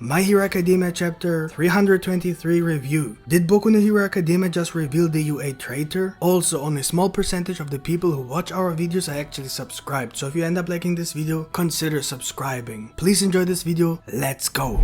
My Hero Academia chapter 323 review. Did Boku no Hero Academia just reveal the UA Traitor? Also, only a small percentage of the people who watch our videos are actually subscribed, so if you end up liking this video, consider subscribing. Please enjoy this video, let's go!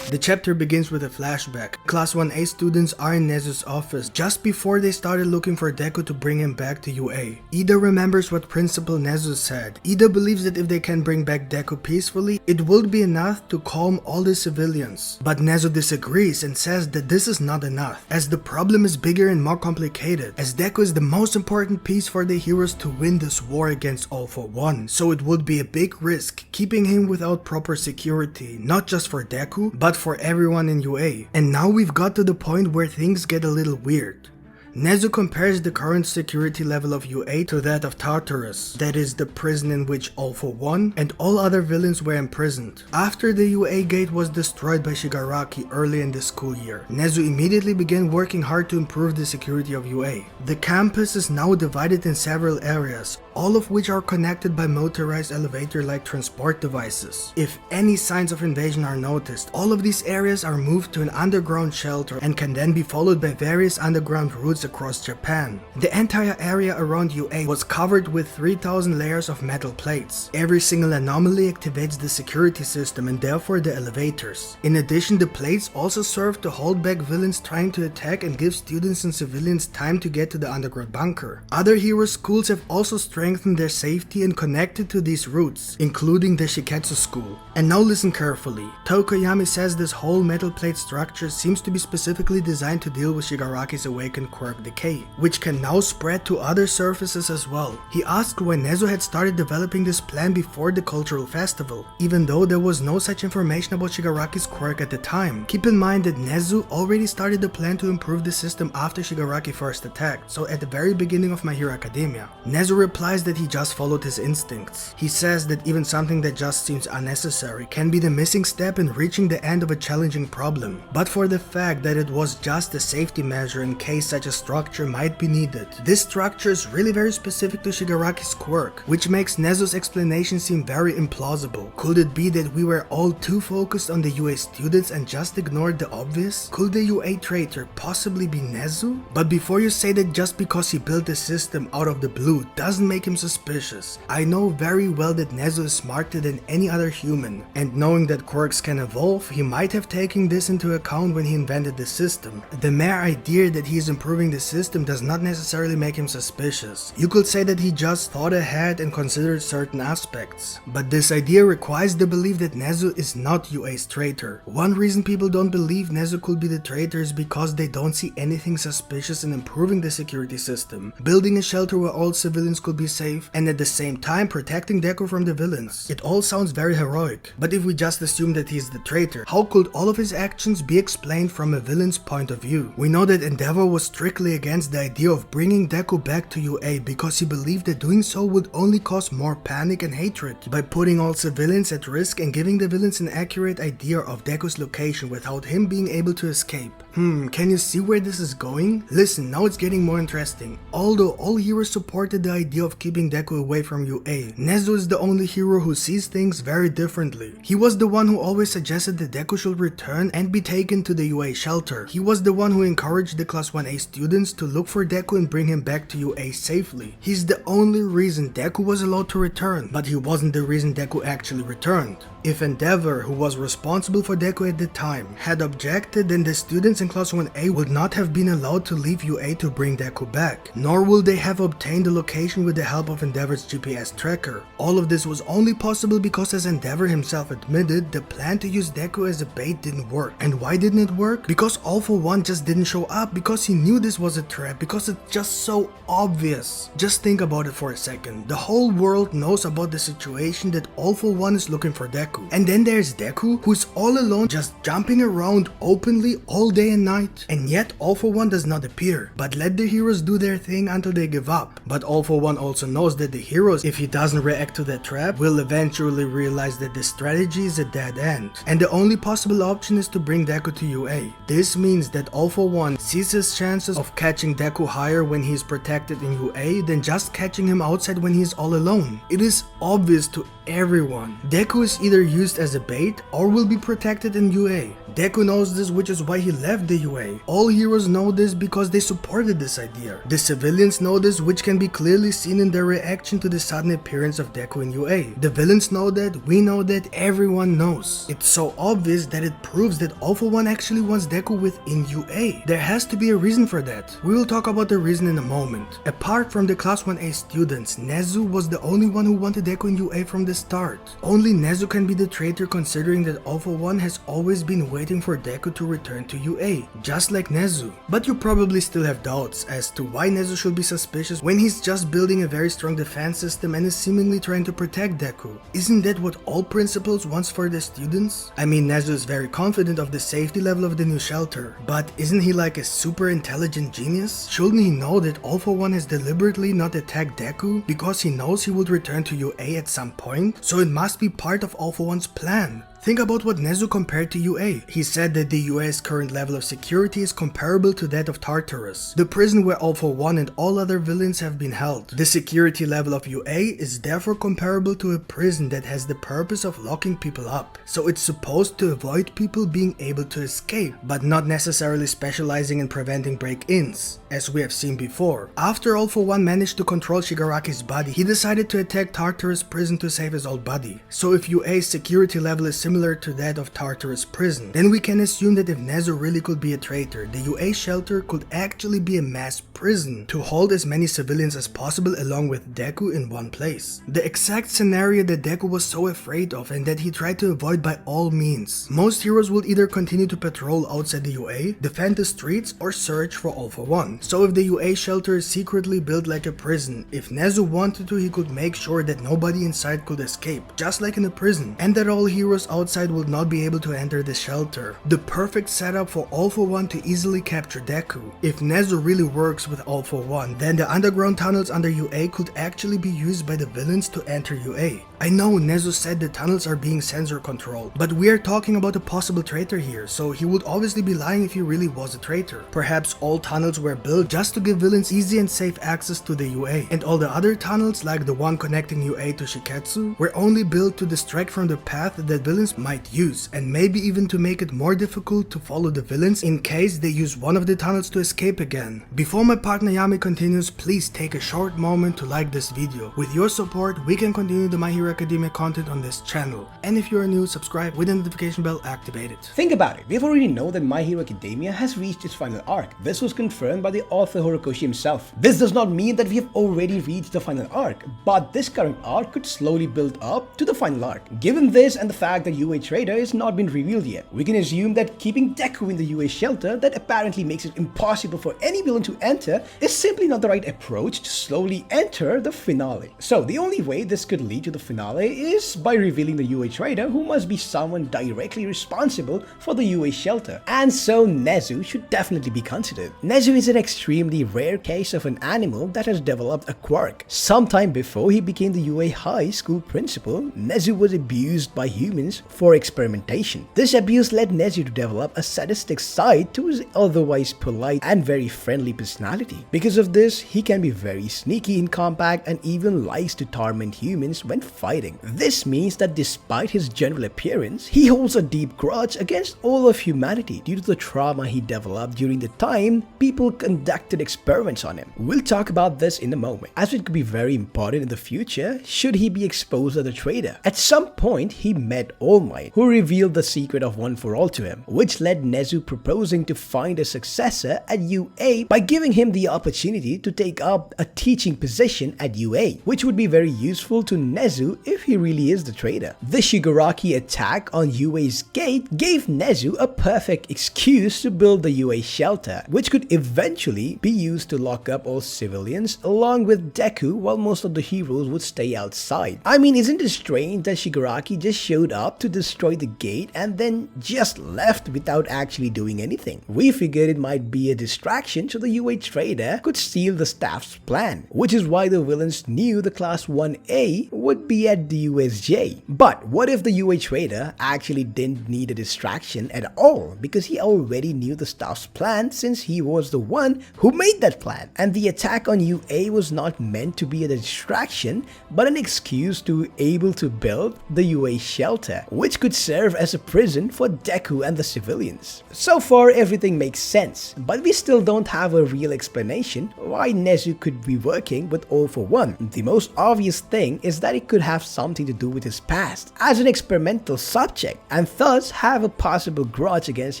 The chapter begins with a flashback. Class 1A students are in Nezu's office just before they started looking for Deku to bring him back to UA. Ida remembers what Principal Nezu said. Ida believes that if they can bring back Deku peacefully, it will be enough to calm all the civilians. But Nezu disagrees and says that this is not enough, as the problem is bigger and more complicated, as Deku is the most important piece for the heroes to win this war against All for One. So it would be a big risk keeping him without proper security, not just for Deku, but for everyone in UA. And now we've got to the point where things get a little weird. Nezu compares the current security level of UA to that of Tartarus, that is the prison in which All for One and all other villains were imprisoned. After the UA gate was destroyed by Shigaraki early in the school year, Nezu immediately began working hard to improve the security of UA. The campus is now divided in several areas, all of which are connected by motorized elevator-like transport devices. If any signs of invasion are noticed, all of these areas are moved to an underground shelter and can then be followed by various underground routes across Japan. The entire area around UA was covered with 3000 layers of metal plates. Every single anomaly activates the security system and therefore the elevators. In addition, the plates also serve to hold back villains trying to attack and give students and civilians time to get to the underground bunker. Other hero schools have also strengthened their safety and connected to these routes, including the Shiketsu school. And now listen carefully. Tokoyami says this whole metal plate structure seems to be specifically designed to deal with Shigaraki's awakened quirk decay, which can now spread to other surfaces as well. He asked why Nezu had started developing this plan before the cultural festival, even though there was no such information about Shigaraki's quirk at the time. Keep in mind that Nezu already started the plan to improve the system after Shigaraki first attacked, so at the very beginning of My Hero Academia. Nezu replies that he just followed his instincts. He says that even something that just seems unnecessary can be the missing step in reaching the end of a challenging problem. But for the fact that it was just a safety measure in case such a structure might be needed. This structure is really very specific to Shigaraki's quirk, which makes Nezu's explanation seem very implausible. Could it be that we were all too focused on the UA students and just ignored the obvious? Could the UA Traitor possibly be Nezu? But before you say that just because he built the system out of the blue doesn't make him suspicious, I know very well that Nezu is smarter than any other human, and knowing that quirks can evolve, he might have taken this into account when he invented the system. The mere idea that he is improving the system does not necessarily make him suspicious. You could say that he just thought ahead and considered certain aspects. But this idea requires the belief that Nezu is not UA's traitor. One reason people don't believe Nezu could be the traitor is because they don't see anything suspicious in improving the security system, building a shelter where all civilians could be safe, and at the same time protecting Deku from the villains. It all sounds very heroic, but if we just assume that he's the traitor, how could all of his actions be explained from a villain's point of view? We know that Endeavor was strictly against the idea of bringing Deku back to UA because he believed that doing so would only cause more panic and hatred by putting all civilians at risk and giving the villains an accurate idea of Deku's location without him being able to escape. Can you see where this is going? Listen, now it's getting more interesting. Although all heroes supported the idea of keeping Deku away from UA, Nezu is the only hero who sees things very differently. He was the one who always suggested that Deku should return and be taken to the UA shelter. He was the one who encouraged the Class 1A students to look for Deku and bring him back to UA safely. He's the only reason Deku was allowed to return, but he wasn't the reason Deku actually returned. If Endeavor, who was responsible for Deku at the time, had objected, then the students in Class 1A would not have been allowed to leave UA to bring Deku back, nor will they have obtained the location with the help of Endeavor's GPS tracker. All of this was only possible because, as Endeavor himself admitted, the plan to use Deku as a bait didn't work. And why didn't it work? Because All for One just didn't show up, because he knew this was a trap, because it's just so obvious. Just think about it for a second. The whole world knows about the situation that All for One is looking for Deku. And then there's Deku, who's all alone just jumping around openly all day and night. And yet All For One does not appear, but let the heroes do their thing until they give up. But All For One also knows that the heroes, if he doesn't react to that trap, will eventually realize that the strategy is a dead end. And the only possible option is to bring Deku to UA. This means that All For One sees his chances of catching Deku higher when he is protected in UA than just catching him outside when he is all alone. It is obvious to everyone. Deku is either used as a bait or will be protected in UA. Deku knows this, which is why he left the UA. All heroes know this because they supported this idea. The civilians know this, which can be clearly seen in their reaction to the sudden appearance of Deku in UA. The villains know that, we know that, everyone knows. It's so obvious that it proves that All For One actually wants Deku within UA. There has to be a reason for that. We will talk about the reason in a moment. Apart from the Class 1A students, Nezu was the only one who wanted Deku in UA from the start. Only Nezu can be the traitor, considering that All For One has always been waiting for Deku to return to UA, just like Nezu. But you probably still have doubts as to why Nezu should be suspicious when he's just building a very strong defense system and is seemingly trying to protect Deku. Isn't that what all principals wants for their students? I mean, Nezu is very confident of the safety level of the new shelter, but isn't he like a super intelligent genius? Shouldn't he know that All For One has deliberately not attacked Deku because he knows he would return to UA at some point? So it must be part of All For One's plan. Think about what Nezu compared to UA. He said that the UA's current level of security is comparable to that of Tartarus, the prison where All For One and all other villains have been held. The security level of UA is therefore comparable to a prison that has the purpose of locking people up. So it's supposed to avoid people being able to escape, but not necessarily specializing in preventing break-ins, as we have seen before. After All For One managed to control Shigaraki's body, he decided to attack Tartarus prison to save his old body. So if UA's security level is similar to that of Tartarus prison, then we can assume that if Nezu really could be a traitor, the UA shelter could actually be a mass prison to hold as many civilians as possible along with Deku in one place. The exact scenario that Deku was so afraid of and that he tried to avoid by all means. Most heroes will either continue to patrol outside the UA, defend the streets, or search for All For One. So if the UA shelter is secretly built like a prison, if Nezu wanted to, he could make sure that nobody inside could escape, just like in a prison, and that all heroes outside would not be able to enter the shelter. The perfect setup for All For One to easily capture Deku. If Nezu really works with All For One, then the underground tunnels under UA could actually be used by the villains to enter UA. I know Nezu said the tunnels are being sensor controlled, but we are talking about a possible traitor here, so he would obviously be lying if he really was a traitor. Perhaps all tunnels were built just to give villains easy and safe access to the UA, and all the other tunnels, like the one connecting UA to Shiketsu, were only built to distract from the path that villains might use, and maybe even to make it more difficult to follow the villains in case they use one of the tunnels to escape again. Before my partner Yami continues, please take a short moment to like this video. With your support, we can continue the My Hero Academia content on this channel. And if you are new, subscribe with the notification bell activated. Think about it, we've already known that My Hero Academia has reached its final arc. This was confirmed by the author Horikoshi himself. This does not mean that we have already reached the final arc, but this current arc could slowly build up to the final arc. Given this and the fact that UA Traitor is not been revealed yet, we can assume that keeping Deku in the UA shelter that apparently makes it impossible for any villain to enter is simply not the right approach to slowly enter the finale. So the only way this could lead to the finale is by revealing the UA Traitor, who must be someone directly responsible for the UA shelter. And so Nezu should definitely be considered. Nezu is an extremely rare case of an animal that has developed a quirk. Sometime before he became the UA high school principal, Nezu was abused by humans for experimentation. This abuse led Nezu to develop a sadistic side to his otherwise polite and very friendly personality. Because of this, he can be very sneaky in combat and even likes to torment humans when fighting. This means that despite his general appearance, he holds a deep grudge against all of humanity due to the trauma he developed during the time people conducted experiments on him. We'll talk about this in a moment, as it could be very important in the future should he be exposed as a traitor. At some point, he met All Might, who revealed the secret of One For All to him, which led Nezu proposing to find a successor at UA by giving him the opportunity to take up a teaching position at UA, which would be very useful to Nezu Deku if he really is the traitor. The Shigaraki attack on UA's gate gave Nezu a perfect excuse to build the UA shelter, which could eventually be used to lock up all civilians along with Deku while most of the heroes would stay outside. I mean, isn't it strange that Shigaraki just showed up to destroy the gate and then just left without actually doing anything? We figured it might be a distraction so the UA Traitor could steal the staff's plan, which is why the villains knew the Class 1A would be at the USJ. But what if the UA Traitor actually didn't need a distraction at all because he already knew the staff's plan since he was the one who made that plan, and the attack on UA was not meant to be a distraction but an excuse to able to build the UA shelter, which could serve as a prison for Deku and the civilians. So far everything makes sense, but we still don't have a real explanation why Nezu could be working with All For One. The most obvious thing is that it could have something to do with his past as an experimental subject and thus have a possible grudge against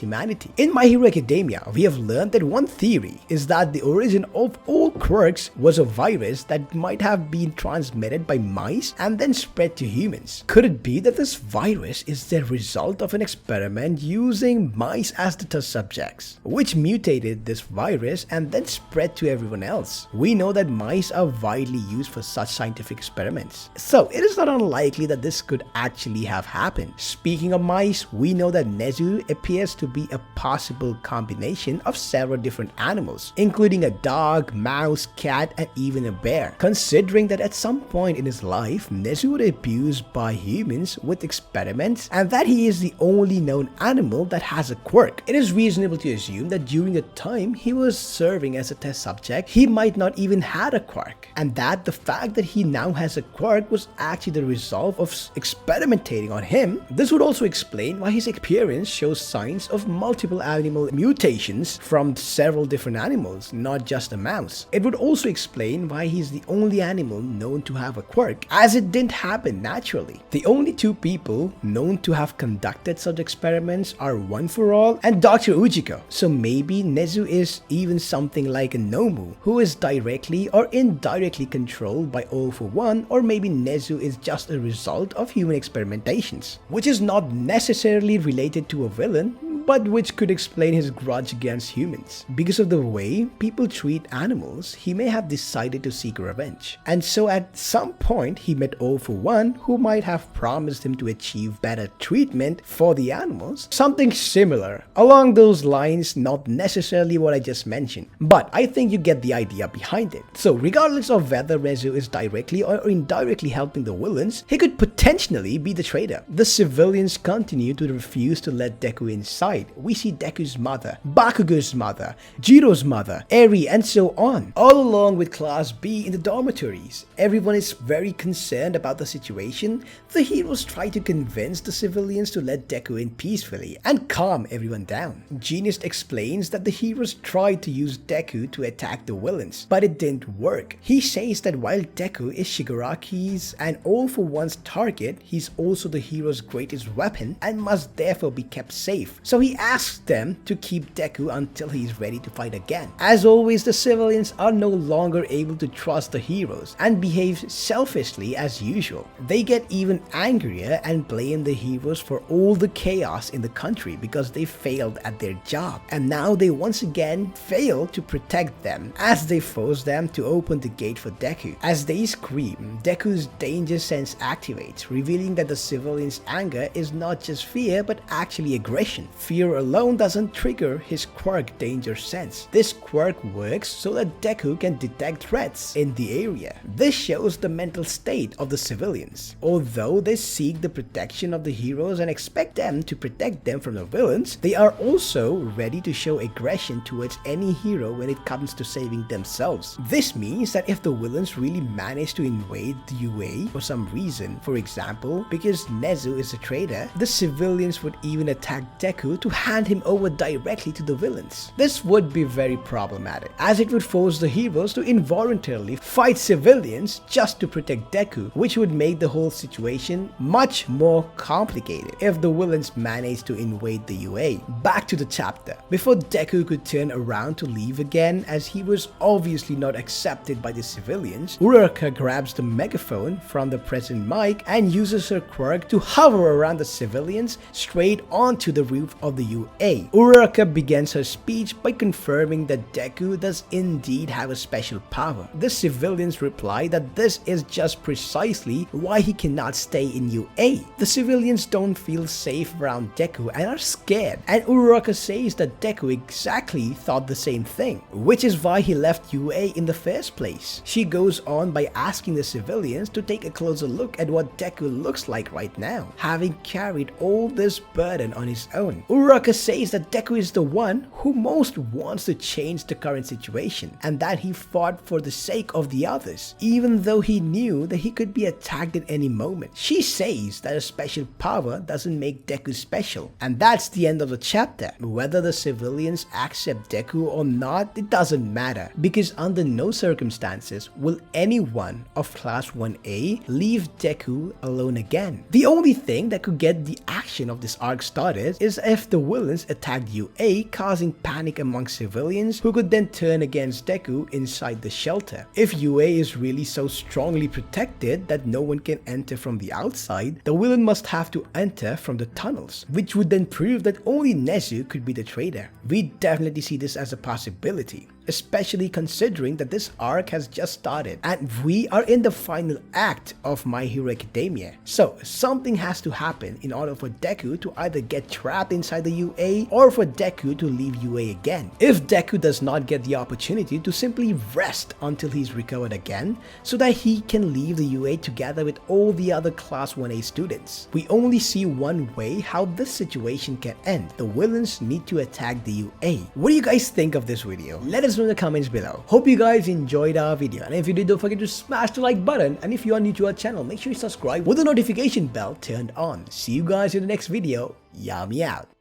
humanity. In My Hero Academia, we have learned that one theory is that the origin of all quirks was a virus that might have been transmitted by mice and then spread to humans. Could it be that this virus is the result of an experiment using mice as the test subjects, which mutated this virus and then spread to everyone else? We know that mice are widely used for such scientific experiments, so it is not unlikely that this could actually have happened. Speaking of mice, we know that Nezu appears to be a possible combination of several different animals, including a dog, mouse, cat, and even a bear. Considering that at some point in his life, Nezu was abused by humans with experiments and that he is the only known animal that has a quirk, it is reasonable to assume that during the time he was serving as a test subject, he might not even had a quirk, and that the fact that he now has a quirk was actually the result of experimenting on him. This would also explain why his appearance shows signs of multiple animal mutations from several different animals, not just a mouse. It would also explain why he's the only animal known to have a quirk, as it didn't happen naturally. The only two people known to have conducted such experiments are One For All and Dr. Ujiko, so maybe Nezu is even something like a Nomu, who is directly or indirectly controlled by All For One, or maybe Nezu is just a result of human experimentations, which is not necessarily related to a villain, but which could explain his grudge against humans. Because of the way people treat animals, he may have decided to seek revenge. And so at some point, he met All For One, who might have promised him to achieve better treatment for the animals. Something similar along those lines, not necessarily what I just mentioned, but I think you get the idea behind it. So regardless of whether Nezu is directly or indirectly helping the villains, he could potentially be the traitor. The civilians continue to refuse to let Deku inside. We see Deku's mother, Bakugo's mother, Jiro's mother, Eri, and so on, all along with Class B in the dormitories. Everyone is very concerned about the situation. The heroes try to convince the civilians to let Deku in peacefully and calm everyone down. Genius explains that the heroes tried to use Deku to attack the villains, but it didn't work. He says that while Deku is Shigaraki's and All For One's target, he's also the hero's greatest weapon and must therefore be kept safe. So he asks them to keep Deku until he's ready to fight again. As always, the civilians are no longer able to trust the heroes and behave selfishly as usual. They get even angrier and blame the heroes for all the chaos in the country because they failed at their job, and now they once again fail to protect them as they force them to open the gate for Deku. As they scream, Deku's danger sense activates, revealing that the civilians' anger is not just fear but actually aggression. Fear alone doesn't trigger his quirk danger sense. This quirk works so that Deku can detect threats in the area. This shows the mental state of the civilians. Although they seek the protection of the heroes and expect them to protect them from the villains, they are also ready to show aggression towards any hero when it comes to saving themselves. This means that if the villains really manage to invade the UA for some reason, for example, because Nezu is a traitor, the civilians would even attack Deku to to hand him over directly to the villains. This would be very problematic, as it would force the heroes to involuntarily fight civilians just to protect Deku, which would make the whole situation much more complicated if the villains managed to invade the UA. Back to the chapter. Before Deku could turn around to leave again, as he was obviously not accepted by the civilians, Uraraka grabs the megaphone from the present mic and uses her quirk to hover around the civilians straight onto the roof of the UA. Uraraka begins her speech by confirming that Deku does indeed have a special power. The civilians reply that this is just precisely why he cannot stay in UA. The civilians don't feel safe around Deku and are scared, and Uraraka says that Deku exactly thought the same thing, which is why he left UA in the first place. She goes on by asking the civilians to take a closer look at what Deku looks like right now, having carried all this burden on his own. Uraraka says that Deku is the one who most wants to change the current situation, and that he fought for the sake of the others, even though he knew that he could be attacked at any moment. She says that a special power doesn't make Deku special, and that's the end of the chapter. Whether the civilians accept Deku or not, it doesn't matter, because under no circumstances will anyone of Class 1A leave Deku alone again. The only thing that could get the action of this arc started is if the villains attacked UA, causing panic among civilians who could then turn against Deku inside the shelter. If UA is really so strongly protected that no one can enter from the outside, the villain must have to enter from the tunnels, which would then prove that only Nezu could be the traitor. We definitely see this as a possibility, especially considering that this arc has just started and we are in the final act of My Hero Academia. So something has to happen in order for Deku to either get trapped inside the UA or for Deku to leave UA again. If Deku does not get the opportunity to simply rest until he's recovered again so that he can leave the UA together with all the other Class 1A students, we only see one way how this situation can end. The villains need to attack the UA. What do you guys think of this video? Let us know in the comments below. Hope you guys enjoyed our video, and if you did, don't forget to smash the like button, and if you are new to our channel, make sure you subscribe with the notification bell turned on. See you guys in the next video. Yami out.